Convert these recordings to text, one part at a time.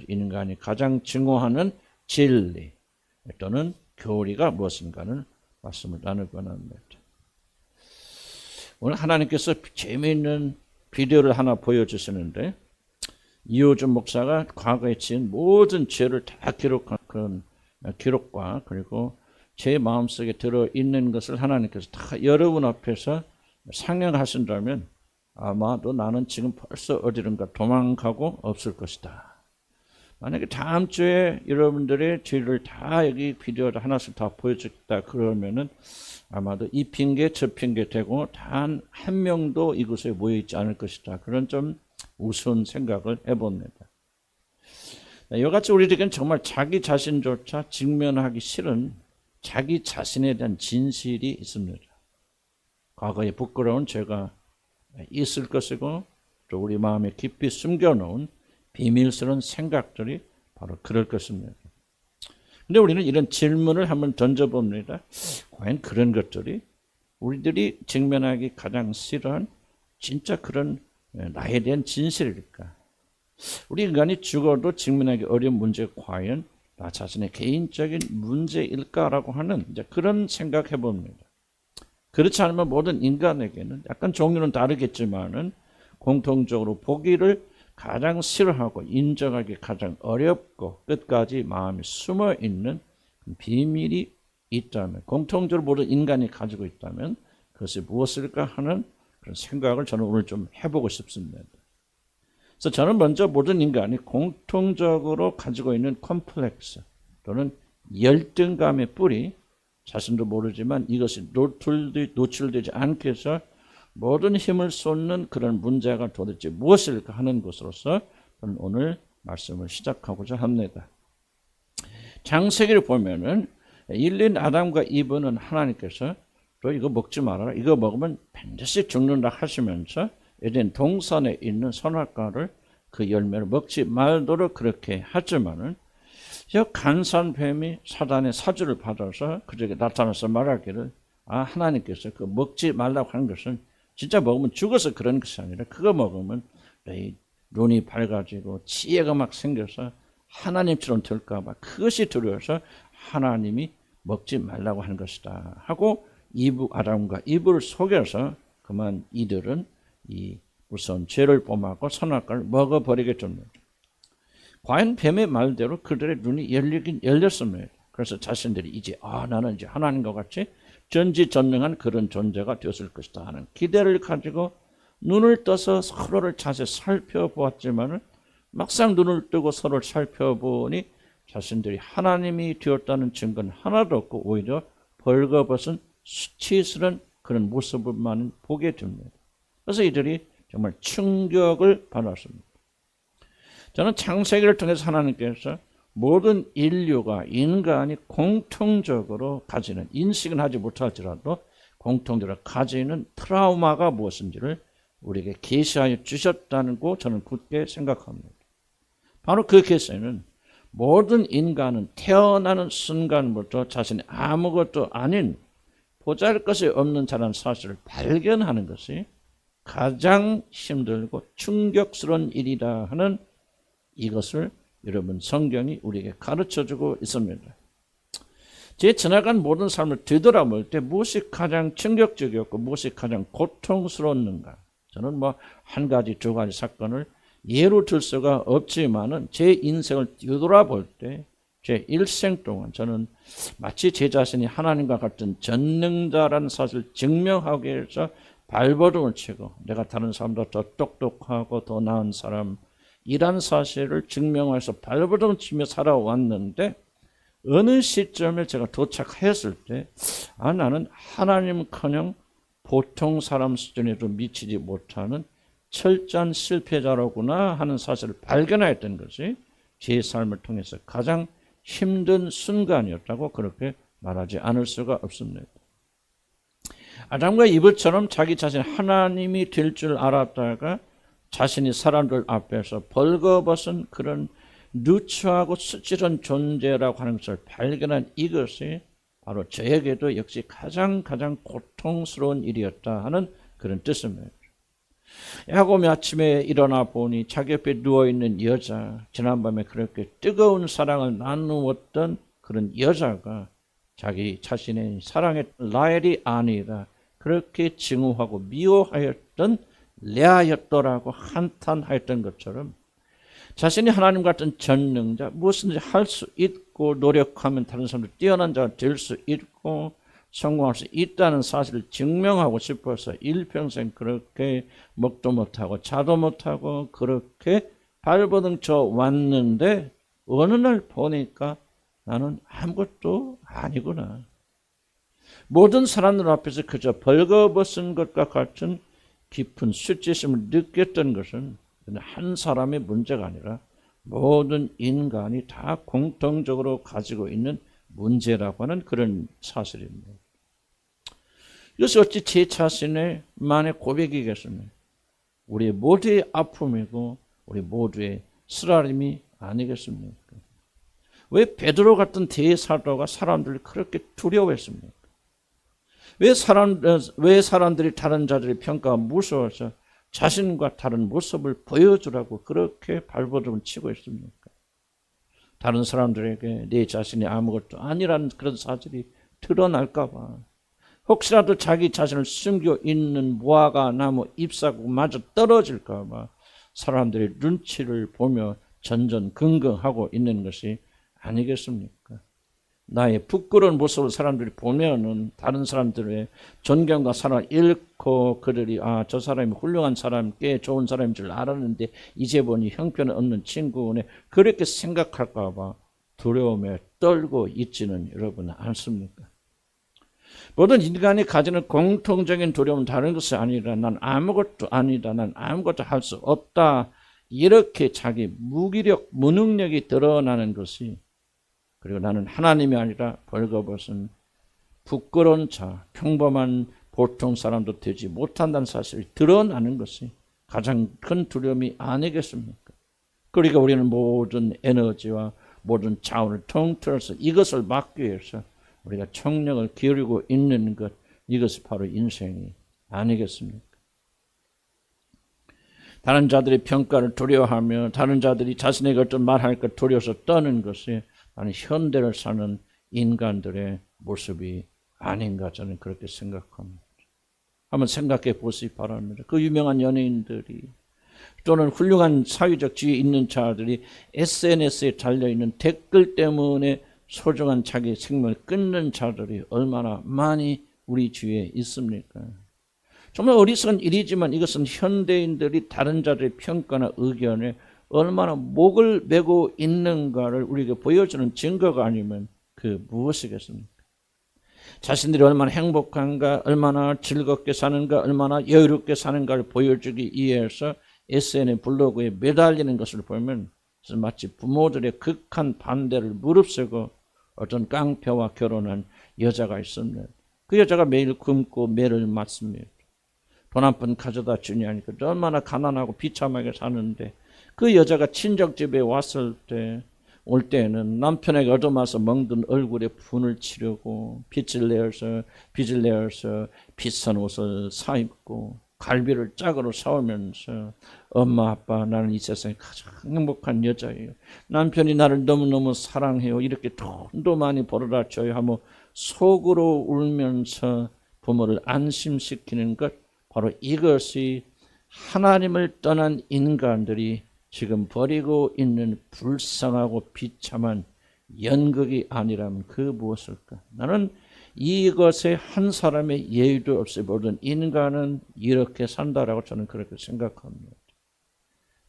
인간이 가장 증오하는 진리 또는 교리가 무엇인가는 말씀을 나눌 원합니다. 오늘 하나님께서 재미있는 비디오를 하나 보여주시는데 이호준 목사가 과거에 지은 모든 죄를 다 기록한 그런 기록과 그리고 제 마음속에 들어있는 것을 하나님께서 다 여러분 앞에서 상영하신다면 아마도 나는 지금 벌써 어디론가 도망가고 없을 것이다. 만약에 다음 주에 여러분들의 죄를 다 여기 비디오를 하나씩 다 보여주겠다 그러면은 아마도 이 핑계 저 핑계 대고 단 한 명도 이곳에 모여있지 않을 것이다. 그런 좀 우스운 생각을 해봅니다. 이같이 우리에게는 정말 자기 자신조차 직면하기 싫은 자기 자신에 대한 진실이 있습니다. 과거에 부끄러운 죄가 있을 것이고 또 우리 마음에 깊이 숨겨놓은 비밀스러운 생각들이 바로 그럴 것입니다. 근데 우리는 이런 질문을 한번 던져봅니다. 과연 그런 것들이 우리들이 직면하기 가장 싫어한 진짜 그런 나에 대한 진실일까? 우리 인간이 죽어도 직면하기 어려운 문제가 과연 나 자신의 개인적인 문제일까라고 하는 이제 그런 생각해 봅니다. 그렇지 않으면 모든 인간에게는 약간 종류는 다르겠지만은 공통적으로 보기를 가장 싫어하고 인정하기 가장 어렵고 끝까지 마음이 숨어 있는 비밀이 있다면, 공통적으로 모든 인간이 가지고 있다면 그것이 무엇일까 하는 그런 생각을 저는 오늘 좀 해보고 싶습니다. 그래서 저는 먼저 모든 인간이 공통적으로 가지고 있는 컴플렉스 또는 열등감의 뿌리, 자신도 모르지만 이것이 노출되지 않게 해서 모든 힘을 쏟는 그런 문제가 도대체 무엇일까 하는 것으로서 저는 오늘 말씀을 시작하고자 합니다. 창세기를 보면은 일린 아담과 이브는 하나님께서 또 이거 먹지 말아라, 이거 먹으면 반드시 죽는다 하시면서 에덴 동산에 있는 선악과를 그 열매를 먹지 말도록 그렇게 하지만은 저 간사한 뱀이 사단의 사주를 받아서 그에게 나타나서 말하기를 하나님께서 그 먹지 말라고 하는 것은 진짜 먹으면 죽어서 그런 것이 아니라 그거 먹으면 눈이 밝아지고 지혜가 막 생겨서 하나님처럼 될까 봐 그것이 두려워서 하나님이 먹지 말라고 하는 것이다 하고 아담과 이브를 속여서 그만 이들은 이 우선 죄를 범하고 선악과를 먹어버리게 됩니다. 과연 뱀의 말대로 그들의 눈이 열리긴 열렸습니다. 그래서 자신들이 이제 나는 이제 하나님과 같이 전지전능한 그런 존재가 되었을 것이다 하는 기대를 가지고 눈을 떠서 서로를 자세히 살펴보았지만 막상 눈을 뜨고 서로를 살펴보니 자신들이 하나님이 되었다는 증거는 하나도 없고 오히려 벌거벗은 수치스러운 그런 모습을만 보게 됩니다. 그래서 이들이 정말 충격을 받았습니다. 저는 창세기를 통해서 하나님께서 모든 인류가 인간이 공통적으로 가지는, 인식은 하지 못할지라도 공통적으로 가지는 트라우마가 무엇인지를 우리에게 계시하여 주셨다는 거 저는 굳게 생각합니다. 바로 그 계시는 모든 인간은 태어나는 순간부터 자신이 아무것도 아닌 보잘것이 없는 자라는 사실을 발견하는 것이 가장 힘들고 충격스러운 일이다 하는 이것을 여러분 성경이 우리에게 가르쳐주고 있습니다. 제 지나간 모든 삶을 되돌아볼 때 무엇이 가장 충격적이었고 무엇이 가장 고통스러웠는가? 저는 한 가지 두 가지 사건을 예로 들 수가 없지만은 제 인생을 뒤돌아볼 때 제 일생 동안 저는 마치 제 자신이 하나님과 같은 전능자라는 사실을 증명하기 위해서 발버둥을 치고 내가 다른 사람보다 더 똑똑하고 더 나은 사람이란 사실을 증명해서 발버둥을 치며 살아왔는데 어느 시점에 제가 도착했을 때 나는 하나님커녕 보통 사람 수준에도 미치지 못하는 철저한 실패자로구나 하는 사실을 발견했던 것이 제 삶을 통해서 가장 힘든 순간이었다고 그렇게 말하지 않을 수가 없습니다. 아담과 이브처럼 자기 자신 하나님이 될 줄 알았다가 자신이 사람들 앞에서 벌거벗은 그런 누추하고 수치스러운 존재라고 하는 것을 발견한 이것이 바로 저에게도 역시 가장 고통스러운 일이었다 하는 그런 뜻입니다. 야곱이 아침에 일어나 보니 자기 옆에 누워있는 여자, 지난밤에 그렇게 뜨거운 사랑을 나누었던 그런 여자가 자기 자신의 사랑했던 라헬이 아니라 그렇게 증오하고 미워하였던 레아였더라고 한탄하였던 것처럼 자신이 하나님 같은 전능자, 무엇인지 할 수 있고 노력하면 다른 사람들 뛰어난 자가 될 수 있고 성공할 수 있다는 사실을 증명하고 싶어서 일평생 그렇게 먹도 못하고 자도 못하고 그렇게 발버둥 쳐 왔는데 어느 날 보니까 나는 아무것도 아니구나. 모든 사람들 앞에서 그저 벌거벗은 것과 같은 깊은 수치심을 느꼈던 것은 한 사람의 문제가 아니라 모든 인간이 다 공통적으로 가지고 있는 문제라고 하는 그런 사실입니다. 이것이 어찌 제 자신의 만의 고백이겠습니까? 우리 모두의 아픔이고 우리 모두의 쓰라림이 아니겠습니까? 왜 베드로 같은 대사도가 사람들을 그렇게 두려워했습니까? 왜 사람들이 다른 자들의 평가가 무서워서 자신과 다른 모습을 보여주라고 그렇게 발버둥을 치고 있습니까? 다른 사람들에게 내 자신이 아무것도 아니라는 그런 사실이 드러날까 봐. 혹시라도 자기 자신을 숨겨 있는 무화과 나무 잎사귀 마저 떨어질까 봐 사람들의 눈치를 보며 전전긍긍하고 있는 것이 아니겠습니까? 나의 부끄러운 모습을 사람들이 보면은 다른 사람들의 존경과 사랑을 잃고 그들이 저 사람이 훌륭한 사람, 꽤 좋은 사람인 줄 알았는데 이제 보니 형편을 얻는 친구네, 그렇게 생각할까 봐 두려움에 떨고 있지는 여러분 않습니까? 모든 인간이 가지는 공통적인 두려움은 다른 것이 아니라 난 아무것도 아니다, 난 아무것도 할 수 없다, 이렇게 자기 무기력, 무능력이 드러나는 것이, 그리고 나는 하나님이 아니라 벌거벗은 부끄러운 자, 평범한 보통 사람도 되지 못한다는 사실이 드러나는 것이 가장 큰 두려움이 아니겠습니까? 그러니까 우리는 모든 에너지와 모든 자원을 통틀어서 이것을 막기 위해서 우리가 청력을 기울이고 있는 것, 이것이 바로 인생이 아니겠습니까? 다른 자들의 평가를 두려워하며 다른 자들이 자신에게 어떤 말할까 두려워서 떠는 것이 나는 현대를 사는 인간들의 모습이 아닌가, 저는 그렇게 생각합니다. 한번 생각해 보시기 바랍니다. 그 유명한 연예인들이 또는 훌륭한 사회적 지위에 있는 자들이 SNS에 달려있는 댓글 때문에 소중한 자기 생명을 끊는 자들이 얼마나 많이 우리 주위에 있습니까? 정말 어리석은 일이지만 이것은 현대인들이 다른 자들의 평가나 의견에 얼마나 목을 메고 있는가를 우리에게 보여주는 증거가 아니면 그 무엇이겠습니까? 자신들이 얼마나 행복한가, 얼마나 즐겁게 사는가, 얼마나 여유롭게 사는가를 보여주기 위해서 SNS 블로그에 매달리는 것을 보면 마치 부모들의 극한 반대를 무릅쓰고 어떤 깡패와 결혼한 여자가 있습니다. 그 여자가 매일 굶고 매를 맞습니다. 돈 한 푼 가져다 주냐니까 얼마나 가난하고 비참하게 사는데, 그 여자가 친정집에 왔을 때, 올 때는 남편에게 얻어맞아서 멍든 얼굴에 분을 치려고 빚을 내어서 비싼 옷을 사입고 갈비를 짝으로 사오면서 엄마 아빠, 나는 이 세상에 가장 행복한 여자예요, 남편이 나를 너무너무 사랑해요, 이렇게 돈도 많이 벌어다 줘요 하며 속으로 울면서 부모를 안심시키는 것, 바로 이것이 하나님을 떠난 인간들이 지금 버리고 있는 불쌍하고 비참한 연극이 아니라면 그 무엇일까? 나는 이것에 한 사람의 예의도 없이 모든 인간은 이렇게 산다라고 저는 그렇게 생각합니다.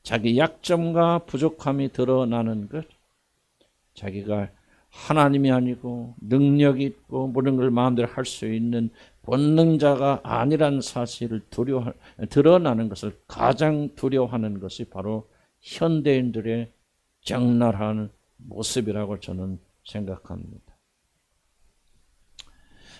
자기 약점과 부족함이 드러나는 것, 자기가 하나님이 아니고 능력이 있고 모든 걸 마음대로 할 수 있는 본능자가 아니라는 사실을 드러나는 것을 가장 두려워하는 것이 바로 현대인들의 적나라한 모습이라고 저는 생각합니다.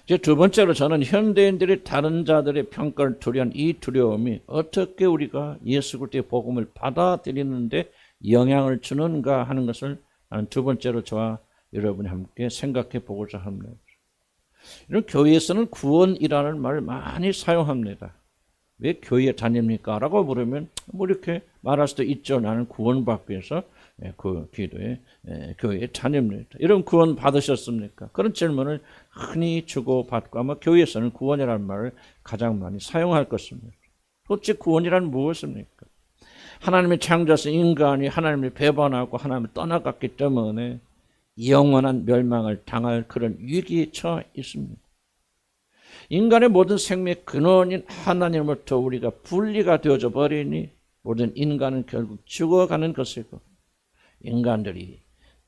이제 두 번째로 저는 현대인들이 다른 자들의 평가를 두려워한 이 두려움이 어떻게 우리가 예수 그리스도의 복음을 받아들이는데 영향을 주는가 하는 것을 나는 두 번째로 저와 여러분이 함께 생각해 보고자 합니다. 이런 교회에서는 구원이라는 말을 많이 사용합니다. 왜 교회에 다닙니까? 라고 물으면 뭐 이렇게 말할 수도 있죠. 나는 구원받기 위해서 그 기도에 교회에 다닙니다. 이런 구원 받으셨습니까? 그런 질문을 흔히 주고받고 아마 교회에서는 구원이라는 말을 가장 많이 사용할 것입니다. 도대체 구원이란 무엇입니까? 하나님의 창조하신 인간이 하나님을 배반하고 하나님을 떠나갔기 때문에 영원한 멸망을 당할 그런 위기에 처해 있습니다. 인간의 모든 생명의 근원인 하나님으로부터 우리가 분리가 되어져 버리니 모든 인간은 결국 죽어가는 것이고 인간들이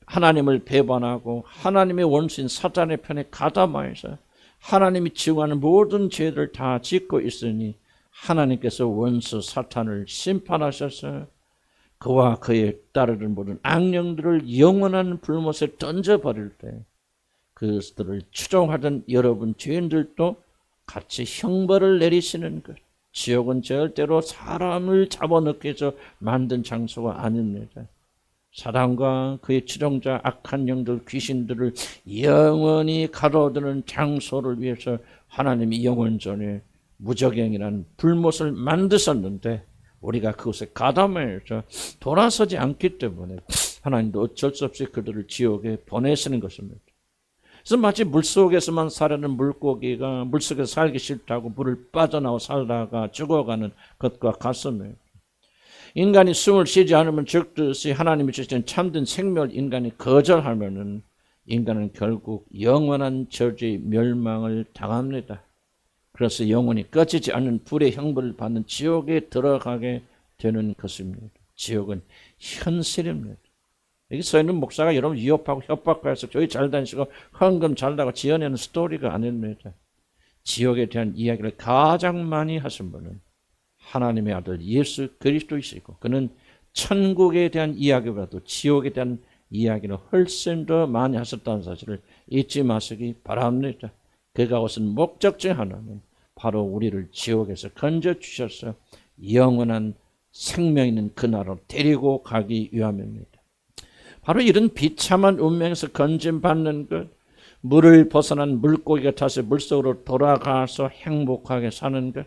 하나님을 배반하고 하나님의 원수인 사탄의 편에 가담하여서 하나님이 지구하는 모든 죄를 다 짓고 있으니 하나님께서 원수 사탄을 심판하셔서 그와 그에 따르는 모든 악령들을 영원한 불못에 던져버릴 때 그들을 추종하던 여러분 죄인들도 같이 형벌을 내리시는 것. 지옥은 절대로 사람을 잡아넣기 위해서 만든 장소가 아닙니다. 사단과 그의 추종자 악한 영들 귀신들을 영원히 가로두는 장소를 위해서 하나님이 영원전에 무적행이라는 불못을 만드셨는데 우리가 그곳에 가담해서 돌아서지 않기 때문에 하나님도 어쩔 수 없이 그들을 지옥에 보내시는 것입니다. 그래서 마치 물속에서만 사려는 물고기가 물속에서 살기 싫다고 물을 빠져나와 살다가 죽어가는 것과 같습니다. 인간이 숨을 쉬지 않으면 죽듯이 하나님이 주신 참된 생명을 인간이 거절하면은 인간은 결국 영원한 저주의 멸망을 당합니다. 그래서 영원히 꺼지지 않는 불의 형벌을 받는 지옥에 들어가게 되는 것입니다. 지옥은 현실입니다. 여기 서 있는 목사가 여러분 위협하고 협박해서 교회 잘 다니시고 헌금 잘 나가고 지어내는 스토리가 아닙니다. 지옥에 대한 이야기를 가장 많이 하신 분은 하나님의 아들 예수 그리스도이시고 그는 천국에 대한 이야기보다도 지옥에 대한 이야기를 훨씬 더 많이 하셨다는 사실을 잊지 마시기 바랍니다. 그가 오신 목적 중 하나는 바로 우리를 지옥에서 건져주셔서 영원한 생명 있는 그 나라로 데리고 가기 위함입니다. 바로 이런 비참한 운명에서 건짐받는 것, 물을 벗어난 물고기가 다시 물속으로 돌아가서 행복하게 사는 것,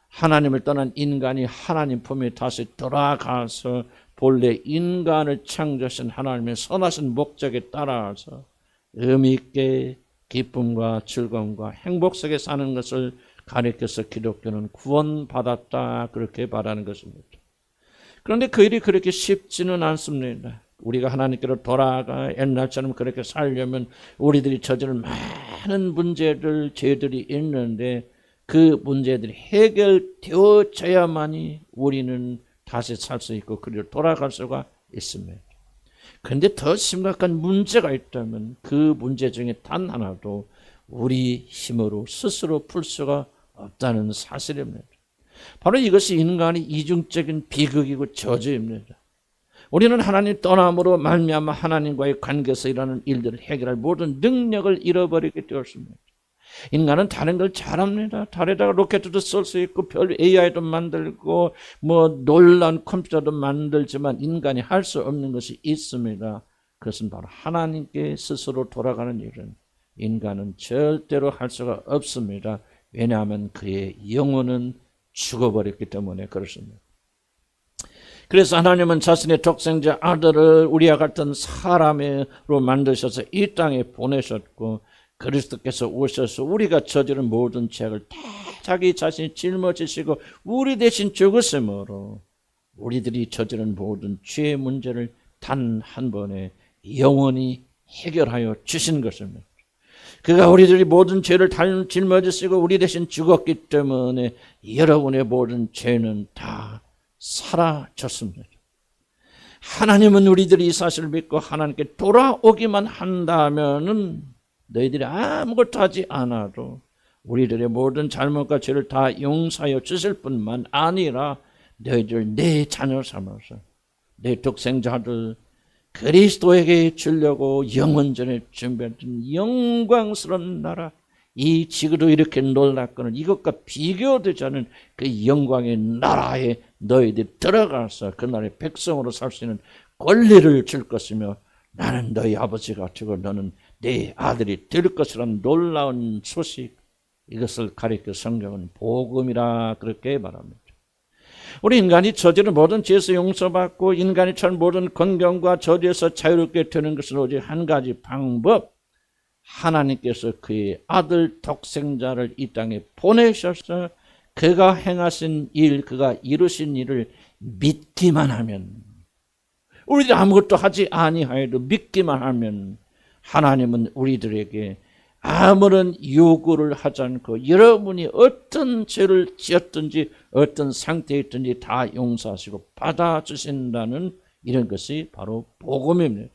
하나님을 떠난 인간이 하나님 품에 다시 돌아가서 본래 인간을 창조하신 하나님의 선하신 목적에 따라서 의미 있게 기쁨과 즐거움과 행복 속에 사는 것을 가리켜서 기독교는 구원받았다 그렇게 말하는 것입니다. 그런데 그 일이 그렇게 쉽지는 않습니다. 우리가 하나님께로 돌아가 옛날처럼 그렇게 살려면 우리들이 저지른 많은 문제들, 죄들이 있는데 그 문제들이 해결되어져야만이 우리는 다시 살 수 있고 그리로 돌아갈 수가 있습니다. 그런데 더 심각한 문제가 있다면 그 문제 중에 단 하나도 우리 힘으로 스스로 풀 수가 없다는 사실입니다. 바로 이것이 인간의 이중적인 비극이고 저주입니다. 우리는 하나님 떠남으로 말미암아 하나님과의 관계에서 일어나는 일들을 해결할 모든 능력을 잃어버리게 되었습니다. 인간은 다른 걸 잘합니다. 달에다가 로켓도 쏠 수 있고 별 AI도 만들고 뭐 놀라운 컴퓨터도 만들지만 인간이 할 수 없는 것이 있습니다. 그것은 바로 하나님께 스스로 돌아가는 일은 인간은 절대로 할 수가 없습니다. 왜냐하면 그의 영혼은 죽어버렸기 때문에 그렇습니다. 그래서 하나님은 자신의 독생자 아들을 우리와 같은 사람으로 만드셔서 이 땅에 보내셨고 그리스도께서 오셔서 우리가 저지른 모든 죄악을 다 자기 자신이 짊어지시고 우리 대신 죽으심으로 우리들이 저지른 모든 죄의 문제를 단 한 번에 영원히 해결하여 주신 것입니다. 그가 우리들이 모든 죄를 짊어지시고 우리 대신 죽었기 때문에 여러분의 모든 죄는 다 사라졌습니다. 하나님은 우리들이 이 사실을 믿고 하나님께 돌아오기만 한다면은 너희들이 아무것도 하지 않아도 우리들의 모든 잘못과 죄를 다 용서하여 주실 뿐만 아니라 너희들 내 자녀 삼아서 내 독생자들 그리스도에게 주려고 영원전에 준비했던 영광스러운 나라, 이 지구도 이렇게 놀랍거든 이것과 비교되지 않은 그 영광의 나라에 너희들이 들어가서 그 나라의 백성으로 살 수 있는 권리를 줄 것이며 나는 너희 아버지가 되고 너는 내 아들이 될 것이라는 놀라운 소식, 이것을 가리켜 성경은 복음이라 그렇게 말합니다. 우리 인간이 저지른 모든 죄에서 용서받고 인간이 처한 모든 건강과 저주에서 자유롭게 되는 것은 오직 한 가지 방법, 하나님께서 그의 아들 독생자를 이 땅에 보내셔서 그가 행하신 일, 그가 이루신 일을 믿기만 하면, 우리들이 아무것도 하지 아니하여도 믿기만 하면 하나님은 우리들에게 아무런 요구를 하지 않고 여러분이 어떤 죄를 지었든지 어떤 상태에 있든지 다 용서하시고 받아주신다는 이런 것이 바로 복음입니다.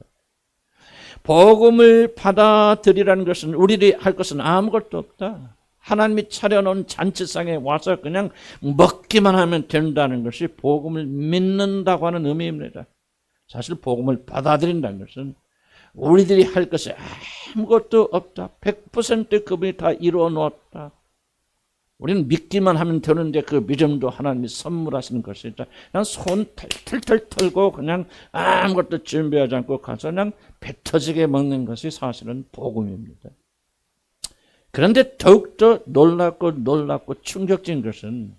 복음을 받아들이라는 것은 우리들이 할 것은 아무것도 없다. 하나님이 차려놓은 잔치상에 와서 그냥 먹기만 하면 된다는 것이 복음을 믿는다고 하는 의미입니다. 사실 복음을 받아들인다는 것은 우리들이 할 것이 아무것도 없다. 100% 그분이 다 이루어 놓았다. 우리는 믿기만 하면 되는데 그 믿음도 하나님이 선물하시는 것이다. 그냥 손 털털 털고 그냥 아무것도 준비하지 않고 가서 그냥 배 터지게 먹는 것이 사실은 복음입니다. 그런데 더욱더 놀랍고 충격적인 것은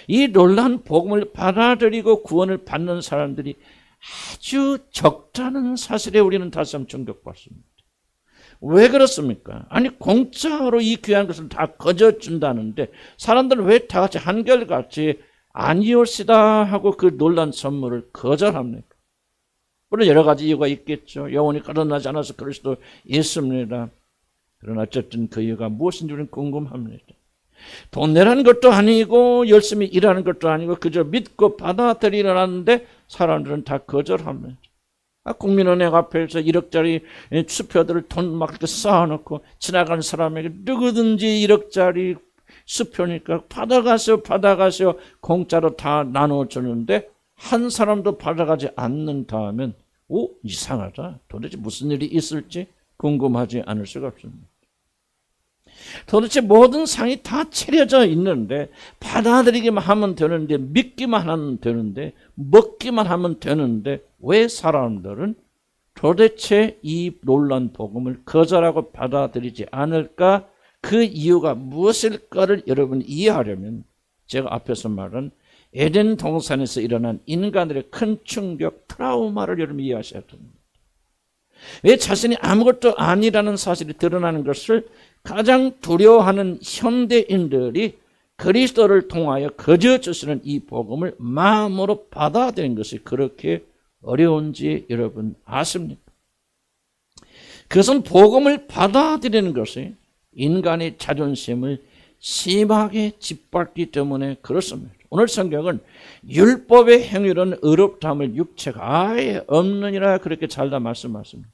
이 놀라운 복음을 받아들이고 구원을 받는 사람들이 아주 적다는 사실에 우리는 다시 한번 충격받습니다. 왜 그렇습니까? 아니 공짜로 이 귀한 것을 다 거저준다는데 사람들은 왜 다 같이 한결같이 아니올시다 하고 그 놀란 선물을 거절합니까? 물론 여러 가지 이유가 있겠죠. 영혼이 거듭나지 않아서 그럴 수도 있습니다. 그러나 어쨌든 그 이유가 무엇인지 우리는 궁금합니다. 돈 내라는 것도 아니고 열심히 일하는 것도 아니고 그저 믿고 받아들이라는데 사람들은 다 거절합니다. 국민은행 앞에서 1억짜리 수표들을 돈 막 이렇게 쌓아놓고 지나가는 사람에게 누구든지 1억짜리 수표니까 받아가세요 공짜로 다 나눠주는데 한 사람도 받아가지 않는다 하면 이상하다. 도대체 무슨 일이 있을지 궁금하지 않을 수가 없습니다. 도대체 모든 상이 다 차려져 있는데 받아들이기만 하면 되는데 믿기만 하면 되는데 먹기만 하면 되는데 왜 사람들은 도대체 이 놀라운 복음을 거절하고 받아들이지 않을까? 그 이유가 무엇일까를 여러분이 이해하려면 제가 앞에서 말한 에덴 동산에서 일어난 인간들의 큰 충격, 트라우마를 여러분 이해하셔야 됩니다. 왜 자신이 아무것도 아니라는 사실이 드러나는 것을 가장 두려워하는 현대인들이 그리스도를 통하여 거저 주시는 이 복음을 마음으로 받아들이는 것이 그렇게 어려운지 여러분 아십니까? 그것은 복음을 받아들이는 것이 인간의 자존심을 심하게 짓밟기 때문에 그렇습니다. 오늘 성경은 율법의 행위로는 의롭다함을 육체가 아예 없느니라 그렇게 잘 다 말씀하십니다.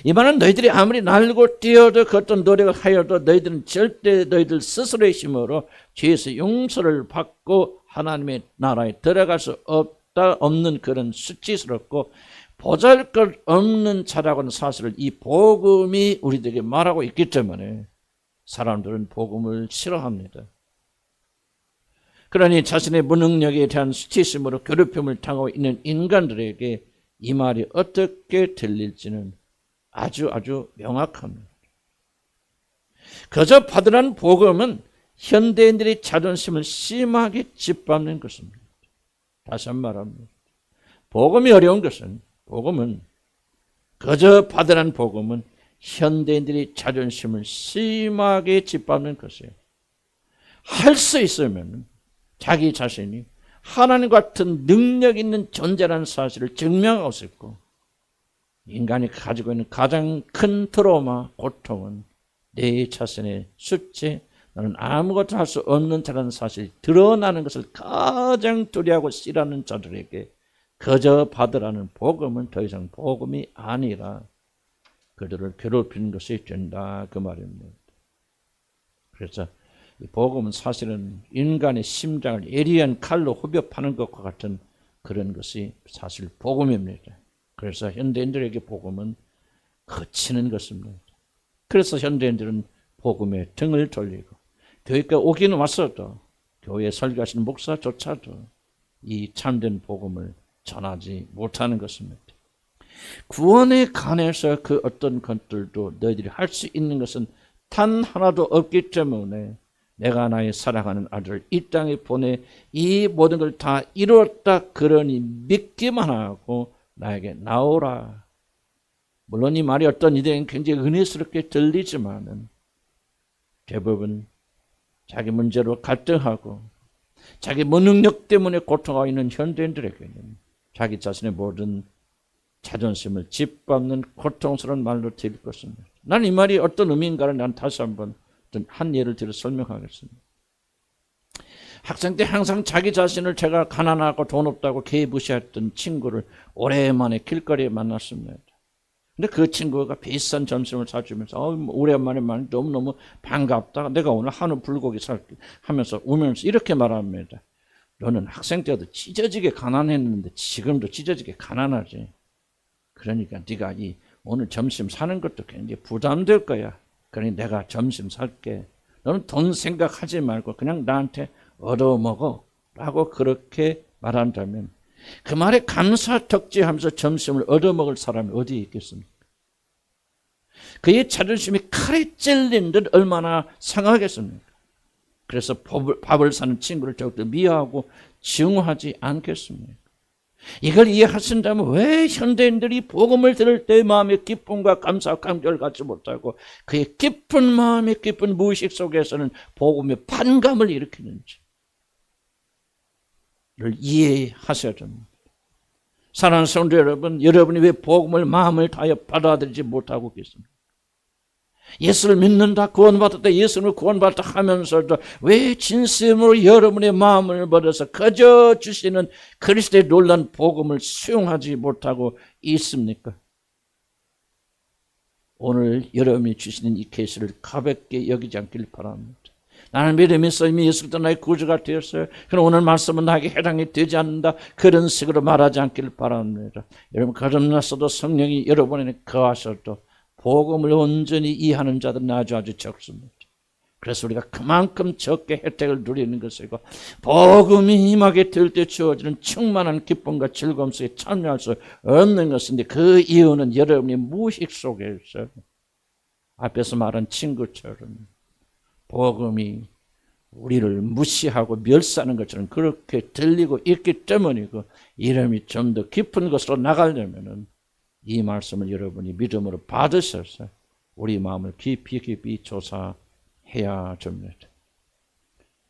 이 말은 너희들이 아무리 날고 뛰어도 그 어떤 노력을 하여도 너희들은 절대 너희들 스스로의 힘으로 죄에서 용서를 받고 하나님의 나라에 들어갈 수 없는 그런 수치스럽고 보잘것없는 자라고 하는 사실을 이 복음이 우리들에게 말하고 있기 때문에 사람들은 복음을 싫어합니다. 그러니 자신의 무능력에 대한 수치심으로 괴롭힘을 당하고 있는 인간들에게 이 말이 어떻게 들릴지는 아주 명확합니다. 그저 받으라는 복음은 현대인들의 자존심을 심하게 짓밟는 것입니다. 다시 한번 말합니다. 복음이 어려운 것은 그저 받으라는 복음은 현대인들의 자존심을 심하게 짓밟는 것이에요. 할 수 있으면 자기 자신이 하나님 같은 능력 있는 존재라는 사실을 증명하고 싶고 인간이 가지고 있는 가장 큰 트라우마, 고통은 내 자신의 수치, 나는 아무것도 할 수 없는 자라는 사실이 드러나는 것을 가장 두려워하고 싫어하는 자들에게 그저 받으라는 복음은 더 이상 복음이 아니라 그들을 괴롭히는 것이 된다 그 말입니다. 그래서 이 복음은 사실은 인간의 심장을 예리한 칼로 후벼 파는 것과 같은 그런 것이 사실 복음입니다. 그래서 현대인들에게 복음은 거치는 것입니다. 그래서 현대인들은 복음에 등을 돌리고 교회에 오기는 왔어도 교회 설교하시는 목사조차도 이 참된 복음을 전하지 못하는 것입니다. 구원에 관해서 그 어떤 것들도 너희들이 할 수 있는 것은 단 하나도 없기 때문에 내가 나의 사랑하는 아들을 이 땅에 보내 이 모든 걸 다 이루었다 그러니 믿기만 하고 나에게 나오라. 물론 이 말이 어떤 이들에겐 굉장히 은혜스럽게 들리지만은 대부분 자기 문제로 갈등하고 자기 무능력 때문에 고통하고 있는 현대인들에게는 자기 자신의 모든 자존심을 짓밟는 고통스러운 말로 들릴 것입니다. 난 이 말이 어떤 의미인가를 난 다시 한번 한 예를 들어 설명하겠습니다. 학생 때 항상 자기 자신을 제가 가난하고 돈 없다고 개무시했던 친구를 오랜만에 길거리에 만났습니다. 근데 그 친구가 비싼 점심을 사주면서 오랜만에 너무너무 반갑다. 내가 오늘 한우 불고기 살게 하면서 우면서 이렇게 말합니다. 너는 학생 때도 찢어지게 가난했는데 지금도 찢어지게 가난하지. 그러니까 네가 오늘 점심 사는 것도 굉장히 부담될 거야. 그러니 내가 점심 살게. 너는 돈 생각하지 말고 그냥 나한테 얻어먹어 라고 그렇게 말한다면 그 말에 감사덕지하면서 점심을 얻어먹을 사람이 어디에 있겠습니까? 그의 자존심이 칼에 찔린 듯 얼마나 상하겠습니까? 그래서 밥을 사는 친구를 더욱더 미워하고 증오하지 않겠습니까? 이걸 이해하신다면 왜 현대인들이 복음을 들을 때 마음의 기쁨과 감사, 감격을 갖지 못하고 그의 깊은 마음의 깊은 무의식 속에서는 복음의 반감을 일으키는지 를 이해하셔야 됩니다. 사랑하는 성도 여러분, 여러분이 왜 복음을 마음을 다하여 받아들이지 못하고 계십니까? 예수를 믿는다, 구원받았다, 예수를 구원받았다 하면서도 왜 진심으로 여러분의 마음을 버려서 그저 주시는 그리스도의 놀라운 복음을 수용하지 못하고 있습니까? 오늘 여러분이 주시는 이 계시를 가볍게 여기지 않길 바랍니다. 나는 믿음이 있어 이미 예수 그리스도 나의 구주가 되었어요. 그럼 오늘 말씀은 나에게 해당이 되지 않는다. 그런 식으로 말하지 않길 바랍니다. 여러분 거듭났어도 성령이 여러분에게 거하셔도 복음을 온전히 이해하는 자들은 아주 적습니다. 그래서 우리가 그만큼 적게 혜택을 누리는 것이고 복음이 임하게 될 때 주어지는 충만한 기쁨과 즐거움 속에 참여할 수 없는 것인데 그 이유는 여러분의 무의식 속에서 앞에서 말한 친구처럼 복음이 우리를 무시하고 멸시하는 것처럼 그렇게 들리고 있기 때문이고 이름이 좀 더 깊은 것으로 나가려면은 이 말씀을 여러분이 믿음으로 받으셔서 우리 마음을 깊이 조사해야 됩니다.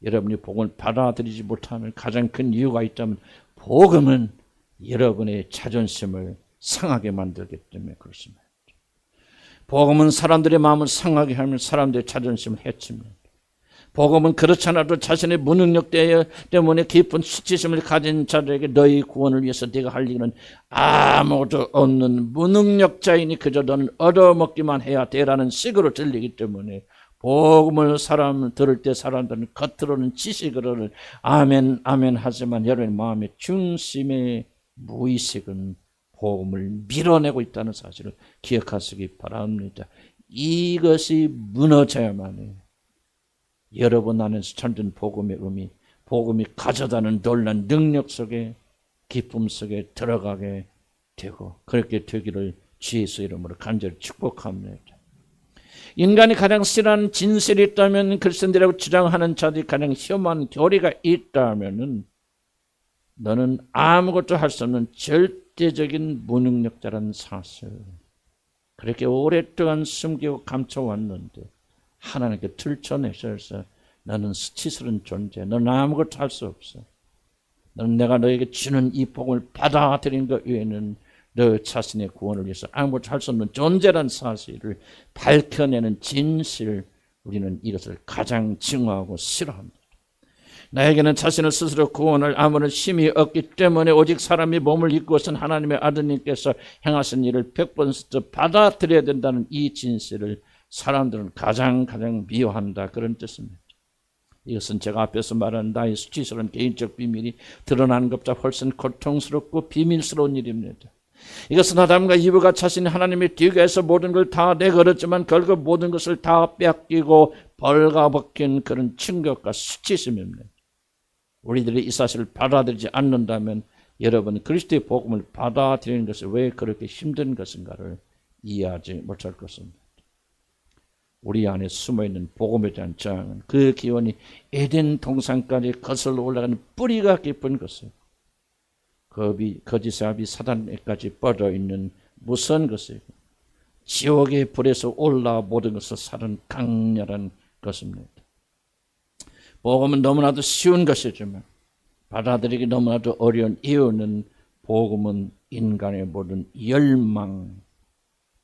여러분이 복음을 받아들이지 못하는 가장 큰 이유가 있다면 복음은 여러분의 자존심을 상하게 만들기 때문에 그렇습니다. 복음은 사람들의 마음을 상하게 하면 사람들의 자존심을 해칩니다. 복음은 그렇지 않아도 자신의 무능력 때문에 깊은 수치심을 가진 자들에게 너희 구원을 위해서 네가 할 일은 아무것도 없는 무능력자이니 그저 너는 얻어먹기만 해야 돼라는 식으로 들리기 때문에 복음을 들을 때 사람들은 겉으로는 지식으로는 아멘 아멘 하지만 여러분의 마음의 중심의 무의식은 복음을 밀어내고 있다는 사실을 기억하시기 바랍니다. 이것이 무너져야만 해요. 여러분 안에서 참된 복음의 의미, 복음이 가져다는 놀란 능력 속에 기쁨 속에 들어가게 되고 그렇게 되기를 주의 이름으로 간절히 축복합니다. 인간이 가장 싫어하는 진실이 있다면 그리스도인이라고 주장하는 자들이 가장 혐오한 교리가 있다면 너는 아무것도 할 수 없는 절대적인 무능력자라는 사실 그렇게 오랫동안 숨기고 감춰왔는데 하나님께 들춰내셔서 너는 수치스러운 존재, 너는 아무것도 할 수 없어. 너는 내가 너에게 주는 이 복음을 받아들인 것 외에는 너 자신의 구원을 위해서 아무것도 할 수 없는 존재란 사실을 밝혀내는 진실, 우리는 이것을 가장 증오하고 싫어합니다. 나에게는 자신을 스스로 구원할 아무런 힘이 없기 때문에 오직 사람이 몸을 입고 오신 하나님의 아드님께서 행하신 일을 100% 받아들여야 된다는 이 진실을 사람들은 가장 미워한다 그런 뜻입니다. 이것은 제가 앞에서 말한 나의 수치스러운 개인적 비밀이 드러나는 것보다 훨씬 고통스럽고 비밀스러운 일입니다. 이것은 아담과 이브가 자신이 하나님의 뒤에서 모든 걸 다 내걸었지만 결국 모든 것을 다 뺏기고 벌가벗긴 그런 충격과 수치심입니다. 우리들이 이 사실을 받아들이지 않는다면 여러분 그리스도의 복음을 받아들이는 것이 왜 그렇게 힘든 것인가를 이해하지 못할 것입니다. 우리 안에 숨어있는 복음에 대한 저항은 그 기원이 에덴 동산까지 거슬러 올라가는 뿌리가 깊은 것이에요. 거짓의 아비 사단에까지 뻗어있는 무서운 것이에요. 지옥의 불에서 올라 모든 것을 사는 강렬한 것입니다. 복음은 너무나도 쉬운 것이지만 받아들이기 너무나도 어려운 이유는 복음은 인간의 모든 열망,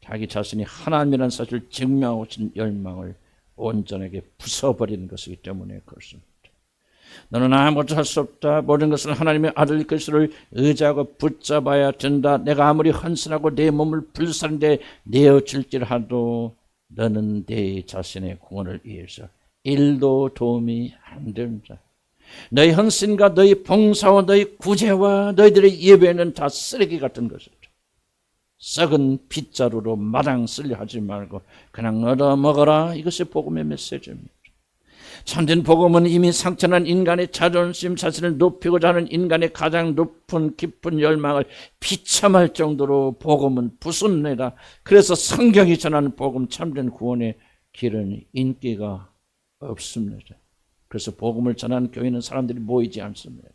자기 자신이 하나님이라는 사실을 증명하고 있는 열망을 온전하게 부숴버리는 것이기 때문에 그렇습니다. 너는 아무것도 할 수 없다. 모든 것은 하나님의 아들 그리스도를 의지하고 붙잡아야 된다. 내가 아무리 헌신하고 내 몸을 불사른데 내어줄지라도 너는 내 자신의 구원을 위해서 일도 도움이 안 된다. 너희 헌신과 너희 봉사와 너희 구제와 너희들의 예배는 다 쓰레기 같은 것이다. 썩은 빗자루로 마당 쓸려 하지 말고 그냥 얻어먹어라. 이것이 복음의 메시지입니다. 참된 복음은 이미 상처난 인간의 자존심, 자신을 높이고자 하는 인간의 가장 높은 깊은 열망을 비참할 정도로 복음은 부숩니다. 그래서 성경이 전하는 복음, 참된 구원의 길은 인기가 없습니다. 그래서 복음을 전하는 교회는 사람들이 모이지 않습니다.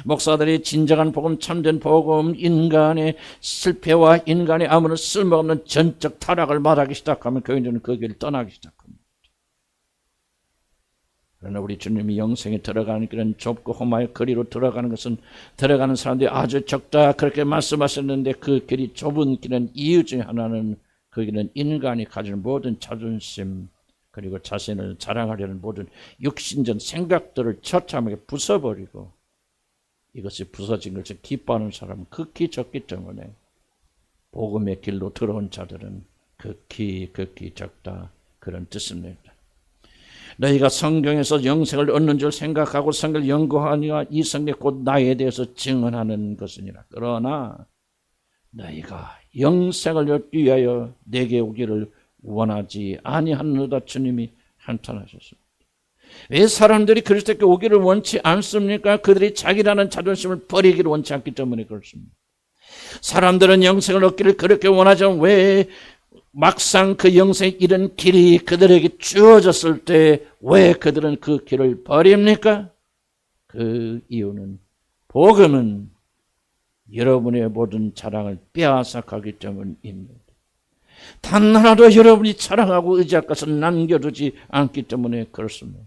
목사들이 진정한 복음, 참된 복음, 인간의 실패와 인간의 아무런 쓸모없는 전적 타락을 말하기 시작하면 교인들은 그 길을 떠나기 시작합니다. 그러나 우리 주님이 영생에 들어가는 길은 좁고 험하여 거리로 들어가는 것은 들어가는 사람들이 아주 적다 그렇게 말씀하셨는데 그 길이 좁은 길은 이유 중에 하나는 그 길은 인간이 가지는 모든 자존심 그리고 자신을 자랑하려는 모든 육신적 생각들을 처참하게 부숴버리고 이것이 부서진 것을 기뻐하는 사람은 극히 적기 때문에 복음의 길로 들어온 자들은 극히 적다 그런 뜻입니다. 너희가 성경에서 영생을 얻는 줄 생각하고 성경을 연구하니와 이 성경 곧 나에 대해서 증언하는 것이니라. 그러나 너희가 영생을 얻기 위하여 내게 오기를 원하지 아니하노다 주님이 한탄하셨습니다. 왜 사람들이 그리스도께 오기를 원치 않습니까? 그들이 자기라는 자존심을 버리기를 원치 않기 때문에 그렇습니다. 사람들은 영생을 얻기를 그렇게 원하지만 왜 막상 그 영생에 이른 길이 그들에게 주어졌을 때 왜 그들은 그 길을 버립니까? 그 이유는 복음은 여러분의 모든 자랑을 빼앗아가기 때문입니다. 단 하나도 여러분이 자랑하고 의지할 것을 남겨두지 않기 때문에 그렇습니다.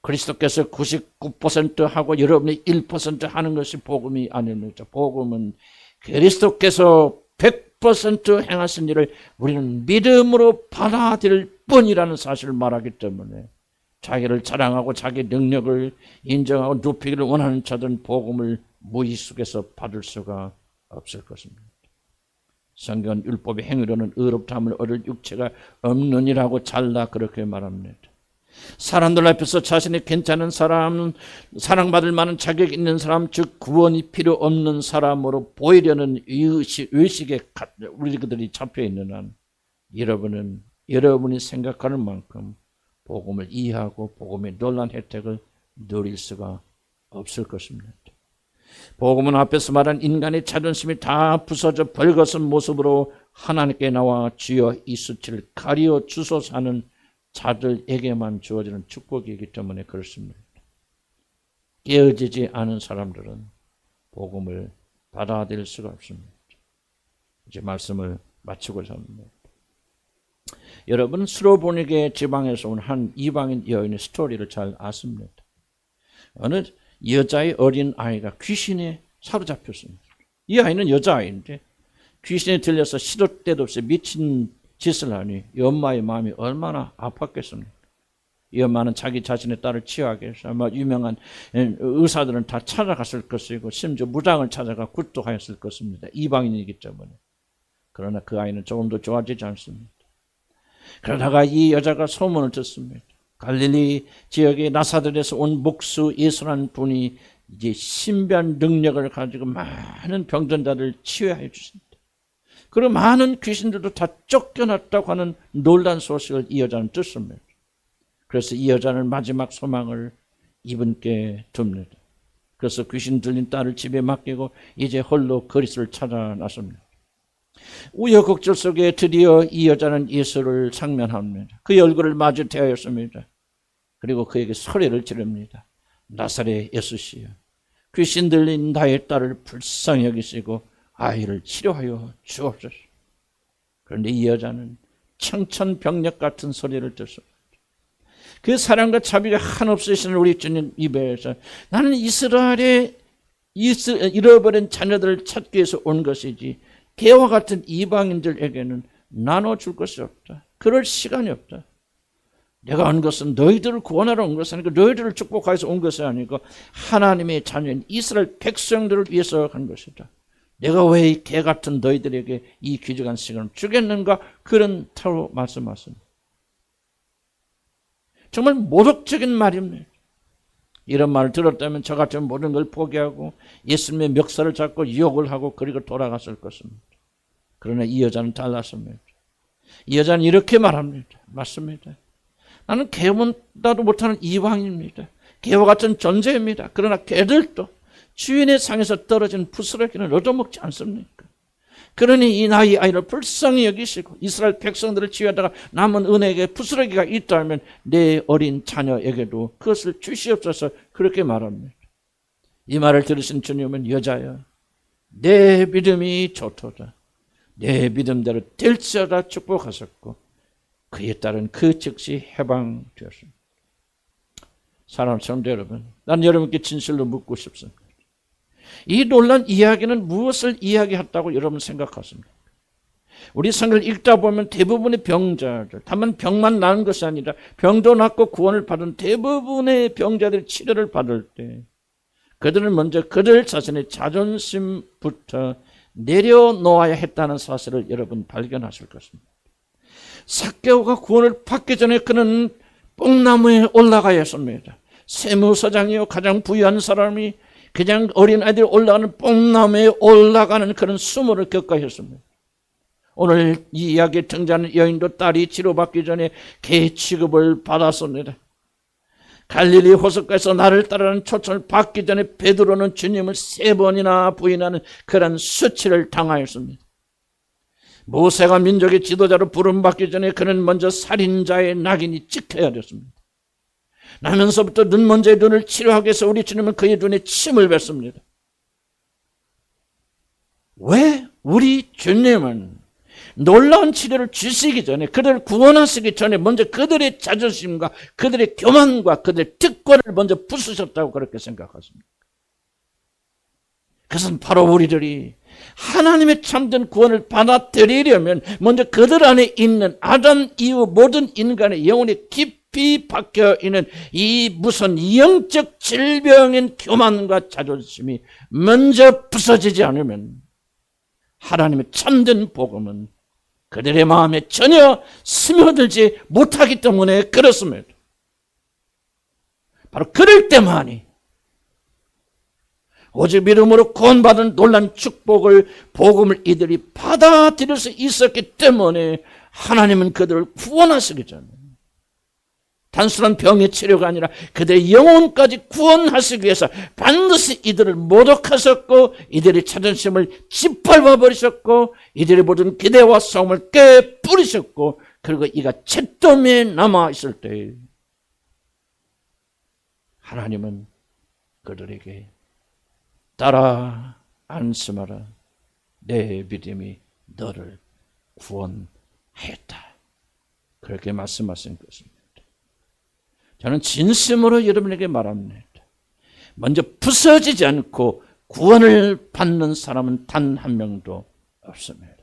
그리스도께서 99% 하고 여러분이 1% 하는 것이 복음이 아닙니다. 복음은 그리스도께서 100% 행하신 일을 우리는 믿음으로 받아들일 뿐이라는 사실을 말하기 때문에 자기를 자랑하고 자기 능력을 인정하고 높이기를 원하는 자들은 복음을 무의식에서 받을 수가 없을 것입니다. 성경은 율법의 행위로는 의롭다함을 얻을 육체가 없느니라고 잘라 그렇게 말합니다. 사람들 앞에서 자신이 괜찮은 사람, 사랑받을 만한 자격 있는 사람, 즉 구원이 필요 없는 사람으로 보이려는 의식에 우리들이 잡혀 있는 한 여러분은 여러분이 생각하는 만큼 복음을 이해하고 복음의 놀라운 혜택을 누릴 수가 없을 것입니다. 복음은 앞에서 말한 인간의 자존심이 다 부서져 벌거벗은 모습으로 하나님께 나와 주여 이 수치를 가리워 주소서 하는 자들에게만 주어지는 축복이기 때문에 그렇습니다. 깨어지지 않은 사람들은 복음을 받아들일 수가 없습니다. 이제 말씀을 마치고자 합니다. 여러분 스로보니게 지방에서 온 한 이방인 여인의 스토리를 잘 아십니다. 어느 여자의 어린 아이가 귀신에 사로잡혔습니다. 이 아이는 여자아이인데 귀신에 들려서 시도 때도 없이 미친 짓을 하니 이 엄마의 마음이 얼마나 아팠겠습니까? 이 엄마는 자기 자신의 딸을 치유하기 위해서 아마 유명한 의사들은 다 찾아갔을 것이고 심지어 무당을 찾아가 굿도 하였을 것입니다. 이방인이기 때문에. 그러나 그 아이는 조금도 좋아지지 않습니다. 그러다가 이 여자가 소문을 듣습니다. 갈릴리 지역의 나사렛에서 온 목수 예수라는 분이 이제 신비한 능력을 가지고 많은 병든자를 치유해 주신다. 그리고 많은 귀신들도 다 쫓겨났다고 하는 놀란 소식을 이 여자는 듣습니다. 그래서 이 여자는 마지막 소망을 이분께 둡니다. 그래서 귀신 들린 딸을 집에 맡기고 이제 홀로 그리스도를 찾아 나섭니다. 우여곡절 속에 드디어 이 여자는 예수를 상면합니다. 그의 얼굴을 마주 대하였습니다. 그리고 그에게 소리를 지릅니다. 나사렛 예수시여, 귀신 들린 나의 딸을 불쌍히 여기시고 아이를 치료하여 주옵소서. 그런데 이 여자는 청천벽력 같은 소리를 듣습니다. 그 사랑과 자비가 한없으신 우리 주님 입에서 나는 이스라엘의 잃어버린 자녀들을 찾기 위해서 온 것이지 개와 같은 이방인들에게는 나눠줄 것이 없다. 그럴 시간이 없다. 내가 온 것은 너희들을 구원하러 온 것이 아니고 너희들을 축복하기 위해서 온 것이 아니고 하나님의 자녀인 이스라엘 백성들을 위해서 한 것이다. 내가 왜 이 개 같은 너희들에게 이 귀중한 시간을 주겠는가? 그런 타로 말씀하십니다. 정말 모독적인 말입니다. 이런 말을 들었다면 저 같은 모든 걸 포기하고 예수님의 멱살을 잡고 유혹을 하고 그리고 돌아갔을 것입니다. 그러나 이 여자는 달랐습니다. 이 여자는 이렇게 말합니다. 맞습니다. 나는 개보다도 못하는 이방인입니다. 개와 같은 존재입니다. 그러나 개들도 주인의 상에서 떨어진 부스러기는 얻어먹지 않습니까? 그러니 이 나의 아이를 불쌍히 여기시고 이스라엘 백성들을 치유하다가 남은 은혜에게 부스러기가 있다면 내 어린 자녀에게도 그것을 주시옵소서. 그렇게 말합니다. 이 말을 들으신 주님은 여자여, 내 믿음이 좋도다. 내 믿음대로 될지어다 축복하셨고 그에 따른 그 즉시 해방되었습니다. 사랑하는 성도 여러분, 난 여러분께 진실로 묻고 싶습니다. 이 놀란 이야기는 무엇을 이야기했다고 여러분 생각하십니까? 우리 성경을 읽다 보면 대부분의 병자들, 다만 병만 나은 것이 아니라 병도 낫고 구원을 받은 대부분의 병자들이 치료를 받을 때 그들은 먼저 그들 자신의 자존심부터 내려놓아야 했다는 사실을 여러분 발견하실 것입니다. 삭개오가 구원을 받기 전에 그는 뽕나무에 올라가야 했습니다. 세무서장이요, 가장 부유한 사람이 그냥 어린아이들이 올라가는 뽕나무에 올라가는 그런 수모를 겪어야 했습니다. 오늘 이 이야기에 등장하는 여인도 딸이 치료받기 전에 개 취급을 받았습니다. 갈릴리 호숫가에서 나를 따르는 초청을 받기 전에 베드로는 주님을 3번이나 부인하는 그런 수치를 당하였습니다. 모세가 민족의 지도자로 부름받기 전에 그는 먼저 살인자의 낙인이 찍혀야 됐습니다. 나면서부터 눈 먼저의 눈을 치료하기 위해서 우리 주님은 그의 눈에 침을 뱉습니다. 왜 우리 주님은 놀라운 치료를 주시기 전에, 그들을 구원하시기 전에 먼저 그들의 자존심과 그들의 교만과 그들의 특권을 먼저 부수셨다고 그렇게 생각하십니까? 그것은 바로 우리들이 하나님의 참된 구원을 받아들이려면 먼저 그들 안에 있는 아담 이후 모든 인간의 영혼이 깊이 박혀있는 이 무슨 영적 질병인 교만과 자존심이 먼저 부서지지 않으면 하나님의 참된 복음은 그들의 마음에 전혀 스며들지 못하기 때문에 그렇습니다. 바로 그럴 때만이 오직 믿음으로 구원받은 놀란 축복을, 복음을 이들이 받아들일 수 있었기 때문에 하나님은 그들을 구원하시기 전에 단순한 병의 치료가 아니라 그들의 영혼까지 구원하시기 위해서 반드시 이들을 모독하셨고 이들의 자존심을 짓밟아 버리셨고 이들의 모든 기대와 소망을 깨뿌리셨고 그리고 이가 잿더미에 남아있을 때 하나님은 그들에게 따라 안심하라, 내 믿음이 너를 구원하였다, 그렇게 말씀하신 것입니다. 저는 진심으로 여러분에게 말합니다. 먼저 부서지지 않고 구원을 받는 사람은 단 한 명도 없습니다.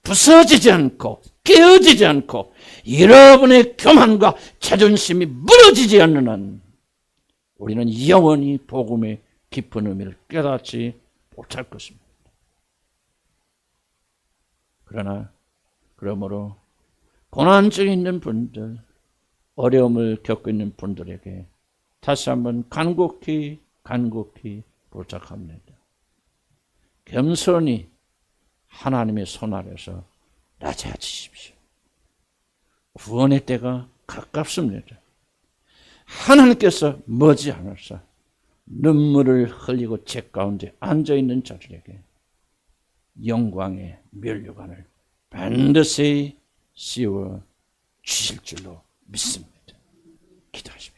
부서지지 않고 깨어지지 않고 여러분의 교만과 자존심이 무너지지 않는 한 우리는 영원히 복음의 깊은 의미를 깨닫지 못할 것입니다. 그러므로 고난 중에 있는 분들, 어려움을 겪고 있는 분들에게 다시 한번 간곡히 부탁합니다. 겸손히 하나님의 손 아래서 낮아지십시오. 구원의 때가 가깝습니다. 하나님께서 머지않아서 눈물을 흘리고 죄 가운데 앉아있는 자들에게 영광의 면류관을 반드시 씌워 주실 줄로 믿습니다. 기도하십시오.